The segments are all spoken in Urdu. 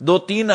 2-3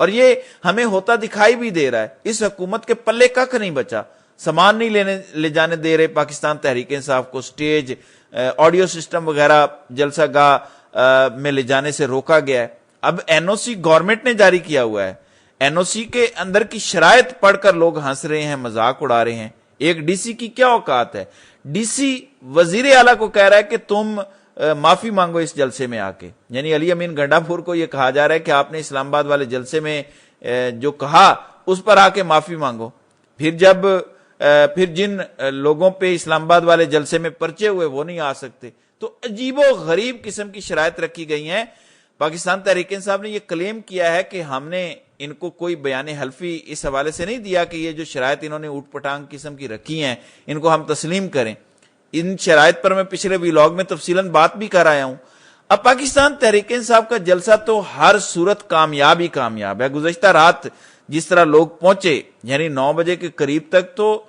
اور یہ ہمیں ہوتا دکھائی بھی دے رہا ہے. اس حکومت کے پلے ککھ نہیں بچا. سامان نہیں لے جانے دے رہے پاکستان تحریک انصاف کو. سٹیج، آڈیو سسٹم وغیرہ جلسہ گاہ میں لے جانے سے روکا گیا ہے. اب این او سی گورنمنٹ نے جاری کیا ہوا ہے. این او سی کے اندر کی شرائط پڑھ کر لوگ ہنس رہے ہیں، مذاق اڑا رہے ہیں. ایک ڈی سی کی کیا اوقات ہے؟ ڈی سی وزیر اعلیٰ کو کہہ رہا ہے کہ تم معافی مانگو اس جلسے میں آ کے. یعنی علی امین گنڈا پور کو یہ کہا جا رہا ہے کہ آپ نے اسلام آباد والے جلسے میں جو کہا اس پر آ کے معافی مانگو. پھر جن لوگوں پہ اسلام آباد والے جلسے میں پرچے ہوئے وہ نہیں آ سکتے. تو عجیب و غریب قسم کی شرائط رکھی گئی ہیں. پاکستان تحریک انصاف نے یہ کلیم کیا ہے کہ ہم نے ان کو کوئی بیان حلفی اس حوالے سے نہیں دیا کہ یہ جو شرائط انہوں نے اوٹ پٹانگ قسم کی رکھی ہیں ان کو ہم تسلیم کریں. ان شرائط پر میں پچھلے ویلاگ میں تفصیلاً بات بھی کر آیا ہوں. اب پاکستان تحریک انصاف کا جلسہ تو ہر صورت کامیاب ہی کامیاب ہے. گزشتہ رات جس طرح لوگ پہنچے، یعنی 9 بجے کے قریب تک تو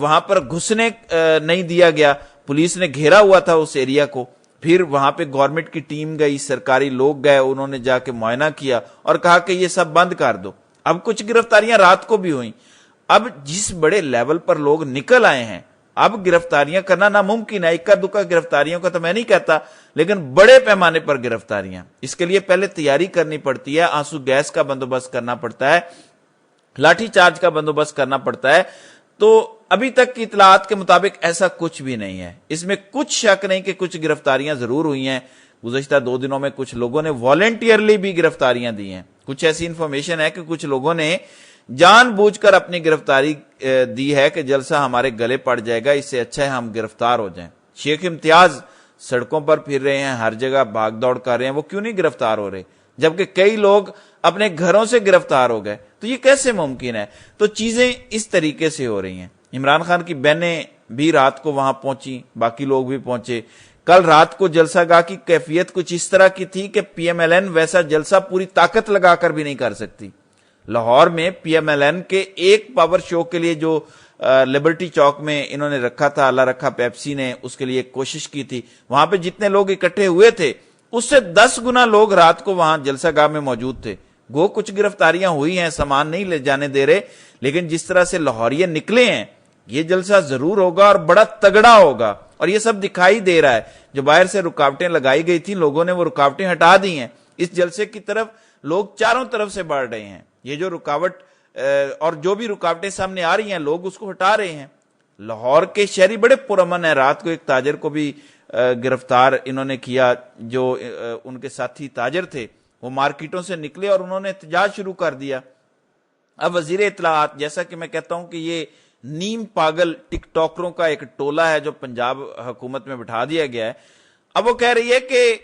وہاں پر گھسنے نہیں دیا گیا. پولیس نے گھیرا ہوا تھا اس ایریا کو. پھر وہاں پہ گورنمنٹ کی ٹیم گئی، سرکاری لوگ گئے، انہوں نے جا کے معائنہ کیا اور کہا کہ یہ سب بند کر دو. اب کچھ گرفتاریاں رات کو بھی ہوئیں. اب جس بڑے لیول پر لوگ نکل آئے ہیں، اب گرفتاریاں کرنا ناممکن ہے. اکا دکا گرفتاریوں کا تو میں نہیں کہتا، لیکن بڑے پیمانے پر گرفتاریاں. اس کے لیے پہلے تیاری کرنی پڑتی ہے. آنسو گیس کا بندوبست کرنا پڑتا ہے، لاٹھی چارج کا بندوبست کرنا پڑتا ہے. تو ابھی تک کی اطلاعات کے مطابق ایسا کچھ بھی نہیں ہے. اس میں کچھ شک نہیں کہ کچھ گرفتاریاں ضرور ہوئی ہیں. گزشتہ 2 دنوں میں کچھ لوگوں نے والنٹیئرلی بھی گرفتاریاں دی ہیں. کچھ ایسی انفارمیشن ہے کہ کچھ لوگوں نے جان بوجھ کر اپنی گرفتاری دی ہے کہ جلسہ ہمارے گلے پڑ جائے گا، اس سے اچھا ہے ہم گرفتار ہو جائیں. شیخ امتیاز سڑکوں پر پھر رہے ہیں، ہر جگہ بھاگ دوڑ کر رہے ہیں، وہ کیوں نہیں گرفتار ہو رہے؟ جبکہ کئی لوگ اپنے گھروں سے گرفتار ہو گئے. تو یہ کیسے ممکن ہے؟ تو چیزیں اس طریقے سے ہو رہی ہیں. عمران خان کی بہنیں بھی رات کو وہاں پہنچی، باقی لوگ بھی پہنچے. کل رات کو جلسہ گاہ کی کیفیت کچھ اس طرح کی تھی کہ پی ایم ایل این ویسا جلسہ پوری طاقت لگا کر بھی نہیں کر سکتی. لاہور میں پی ایم ایل این کے ایک پاور شو کے لیے جو لبرٹی چوک میں انہوں نے رکھا تھا، اللہ رکھا پیپسی نے اس کے لیے ایک کوشش کی تھی، وہاں پہ جتنے لوگ اکٹھے ہوئے تھے اس سے 10 گنا لوگ رات کو وہاں جلسہ گاہ میں موجود تھے. گو کچھ گرفتاریاں ہوئی ہیں، سامان نہیں لے جانے دے رہے، لیکن جس طرح سے لاہوریے نکلے ہیں یہ جلسہ ضرور ہوگا اور بڑا تگڑا ہوگا. اور یہ سب دکھائی دے رہا ہے. جو باہر سے رکاوٹیں لگائی گئی تھیں لوگوں نے وہ رکاوٹیں ہٹا دی ہیں. اس جلسے کی طرف لوگ چاروں طرف سے بڑھ رہے ہیں. یہ جو رکاوٹ اور جو بھی رکاوٹیں سامنے آ رہی ہیں لوگ اس کو ہٹا رہے ہیں. لاہور کے شہری بڑے پرامن ہیں. رات کو ایک تاجر کو بھی گرفتار انہوں نے کیا، جو ان کے ساتھی تاجر تھے وہ مارکیٹوں سے نکلے اور انہوں نے احتجاج شروع کر دیا. اب وزیر اطلاعات، جیسا کہ میں کہتا ہوں کہ یہ نیم پاگل ٹک ٹاکروں کا ایک ٹولہ ہے جو پنجاب حکومت میں بٹھا دیا گیا ہے، اب وہ کہہ رہی ہے کہ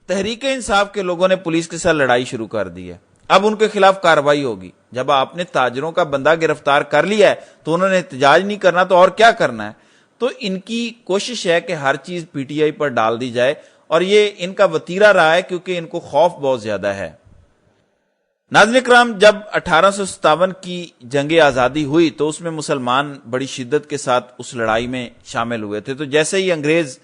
تحریک انصاف کے لوگوں نے پولیس کے ساتھ لڑائی شروع کر دی ہے، اب ان کے خلاف کارروائی ہوگی. جب آپ نے تاجروں کا بندہ گرفتار کر لیا ہے تو انہوں نے احتجاج نہیں کرنا تو اور کیا کرنا ہے؟ تو ان کی کوشش ہے کہ ہر چیز پی ٹی آئی پر ڈال دی جائے، اور یہ ان کا وتیرہ رہا ہے کیونکہ ان کو خوف بہت زیادہ ہے. ناظرین کرام، جب 1857 کی جنگ آزادی ہوئی تو اس میں مسلمان بڑی شدت کے ساتھ اس لڑائی میں شامل ہوئے تھے. تو جیسے ہی انگریز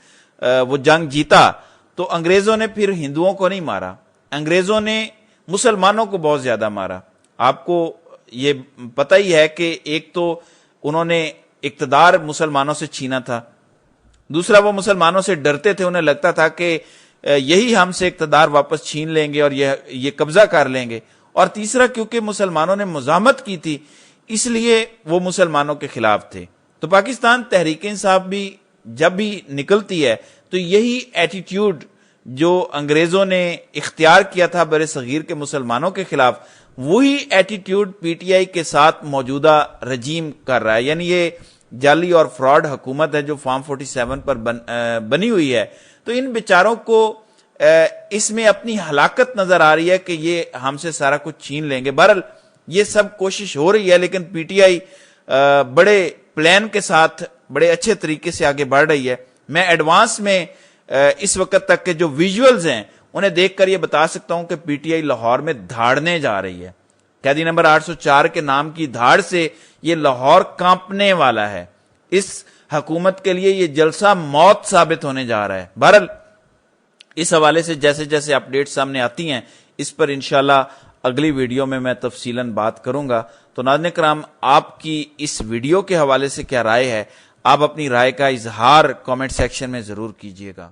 وہ جنگ جیتا تو انگریزوں نے پھر ہندوؤں کو نہیں مارا، انگریزوں نے مسلمانوں کو بہت زیادہ مارا. آپ کو یہ پتہ ہی ہے کہ ایک تو انہوں نے اقتدار مسلمانوں سے چھینا تھا، دوسرا وہ مسلمانوں سے ڈرتے تھے، انہیں لگتا تھا کہ یہی ہم سے اقتدار واپس چھین لیں گے اور یہ قبضہ کر لیں گے، اور تیسرا کیونکہ مسلمانوں نے مزاحمت کی تھی اس لیے وہ مسلمانوں کے خلاف تھے. تو پاکستان تحریک انصاف بھی جب بھی نکلتی ہے تو یہی ایٹیٹیوڈ جو انگریزوں نے اختیار کیا تھا بر صغیر کے مسلمانوں کے خلاف، وہی ایٹیٹیوڈ پی ٹی آئی کے ساتھ موجودہ رجیم کر رہا ہے. یعنی یہ جعلی اور فراڈ حکومت ہے جو فارم 47 پر بنی ہوئی ہے. تو ان بیچاروں کو اس میں اپنی ہلاکت نظر آ رہی ہے کہ یہ ہم سے سارا کچھ چھین لیں گے. بہرحال یہ سب کوشش ہو رہی ہے، لیکن پی ٹی آئی بڑے پلان کے ساتھ بڑے اچھے طریقے سے آگے بڑھ رہی ہے. میں ایڈوانس میں اس وقت تک کے جو ویژولز ہیں انہیں دیکھ کر یہ بتا سکتا ہوں کہ پی ٹی آئی لاہور میں دھاڑنے جا رہی ہے. قیدی نمبر 804 کے نام کی دھاڑ سے یہ لاہور کانپنے والا ہے. اس حکومت کے لیے یہ جلسہ موت ثابت ہونے جا رہا ہے. بہرحال اس حوالے سے جیسے جیسے اپڈیٹ سامنے آتی ہیں اس پر انشاءاللہ اگلی ویڈیو میں تفصیلاً بات کروں گا۔ تو ناظرین کرام، آپ کی اس ویڈیو کے حوالے سے کیا رائے ہے؟ آپ اپنی رائے کا اظہار کامنٹ سیکشن میں ضرور کیجیے گا۔